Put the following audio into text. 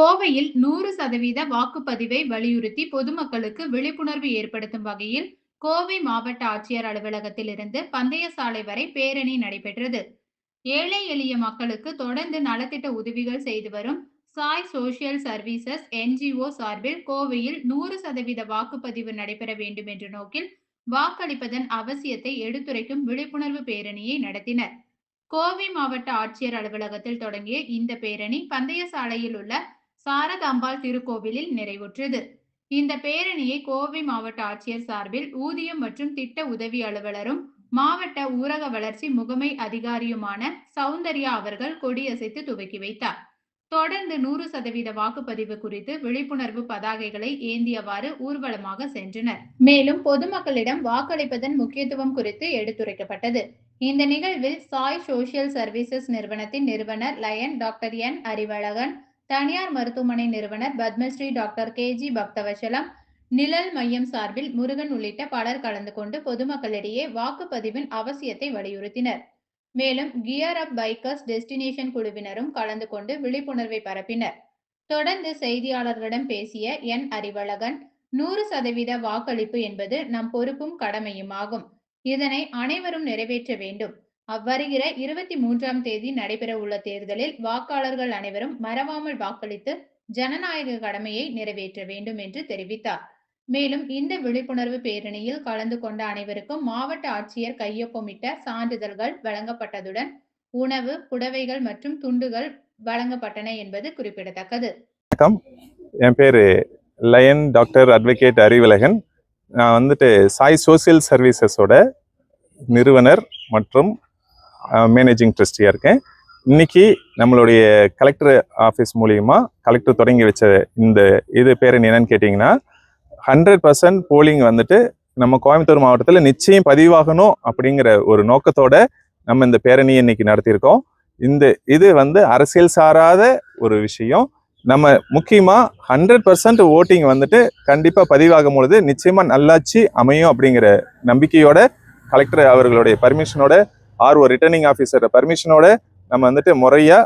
கோவையில் 100% வாக்குப்பதிவை வலியுறுத்தி பொதுமக்களுக்கு விழிப்புணர்வு ஏற்படுத்தும் வகையில் கோவை மாவட்ட ஆட்சியர் அலுவலகத்தில் இருந்து பந்தய சாலை வரை பேரணி நடைபெற்றது. ஏழை எளிய மக்களுக்கு தொடர்ந்து நலத்திட்ட உதவிகள் செய்து வரும் சாய் சோஷியல் சர்வீசஸ் NGO சார்பில் கோவையில் 100% வாக்குப்பதிவு நடைபெற வேண்டும் என்ற நோக்கில் வாக்களிப்பதன் அவசியத்தை எடுத்துரைக்கும் விழிப்புணர்வு பேரணியை நடத்தினர். கோவை மாவட்ட ஆட்சியர் அலுவலகத்தில் தொடங்கிய இந்த பேரணி பந்தய சாலையில் உள்ள சாரதாம்பாள் திருக்கோவிலில் நிறைவுற்றது. இந்த பேரணியை கோவை மாவட்ட ஆட்சியர் சார்பில் ஊதியம் மற்றும் திட்ட உதவி அலுவலரும் மாவட்ட ஊரக வளர்ச்சி முகமை அதிகாரியுமான சௌந்தர்யா அவர்கள் கொடியசைத்து துவக்கி வைத்தார். தொடர்ந்து 100% வாக்குப்பதிவு குறித்து விழிப்புணர்வு பதாகைகளை ஏந்தியவாறு ஊர்வலமாக சென்றனர். மேலும் பொதுமக்களிடம் வாக்களிப்பதன் முக்கியத்துவம் குறித்து எடுத்துரைக்கப்பட்டது. இந்த நிகழ்வில் சாய் சோஷியல் சர்வீசஸ் நிறுவனத்தின் நிறுவனர் லயன் டாக்டர் N அறிவழகன், தனியார் மருத்துவமனை நிறுவனர் பத்மஸ்ரீ டாக்டர் KG பக்தவச்சலம், நிழல் மையம் சார்பில் முருகன் உள்ளிட்ட பலர் கலந்து கொண்டு பொதுமக்களிடையே வாக்குப்பதிவின் அவசியத்தை வலியுறுத்தினர். மேலும் கியர் அப் பைக்கர்ஸ் டெஸ்டினேஷன் குழுவினரும் கலந்து கொண்டு விழிப்புணர்வை பரப்பினர். தொடர்ந்து செய்தியாளர்களிடம் பேசிய N அறிவழகன், 100% வாக்களிப்பு என்பது நம் பொறுப்பும் கடமையும் ஆகும். இதனை அனைவரும் நிறைவேற்ற வேண்டும். அவ்வருகிற 23ஆம் தேதி நடைபெற உள்ள தேர்தலில் வாக்காளர்கள் அனைவரும் மறவாமல் வாக்களித்து ஜனநாயக கடமையை நிறைவேற்ற வேண்டும் என்று தெரிவித்தார். மேலும் இந்த விழிப்புணர்வு பேரணியில் கலந்து கொண்ட அனைவருக்கும் மாவட்ட ஆட்சியர் கையொப்பமிட்ட சான்றிதழ்கள் வழங்கப்பட்டதுடன் உணவு, புடவைகள் மற்றும் துண்டுகள் வழங்கப்பட்டன என்பது குறிப்பிடத்தக்கது. வணக்கம், என் பேரு லயன் டாக்டர் அட்வொகேட் அறிவழகன். நான் சாய் சோசியல் சர்வீசஸோட நிறுவனர் மற்றும் மேனேஜிங் ட்ரஸ்டியாக இருக்கேன். இன்னைக்கு நம்மளுடைய கலெக்டர் ஆஃபீஸ் மூலியமா கலெக்டர் தொடங்கி வச்ச இந்த பேரணி என்னன்னு கேட்டிங்கன்னா, 100% போலிங் நம்ம கோயம்புத்தூர் மாவட்டத்தில் நிச்சயம் பதிவாகணும் அப்படிங்கிற ஒரு நோக்கத்தோட நம்ம இந்த பேரணியை இன்னைக்கு நடத்தியிருக்கோம். இது அரசியல் சாராத ஒரு விஷயம். நம்ம முக்கியமா 100% ஓட்டிங் கண்டிப்பா பதிவாகும் பொழுது நிச்சயமா நல்லாட்சி அமையும் அப்படிங்கிற நம்பிக்கையோட கலெக்டர் அவர்களுடைய பர்மிஷனோட, RO ரிட்டர்னிங் ஆஃபீஸர் பர்மிஷனோட நம்ம முறையா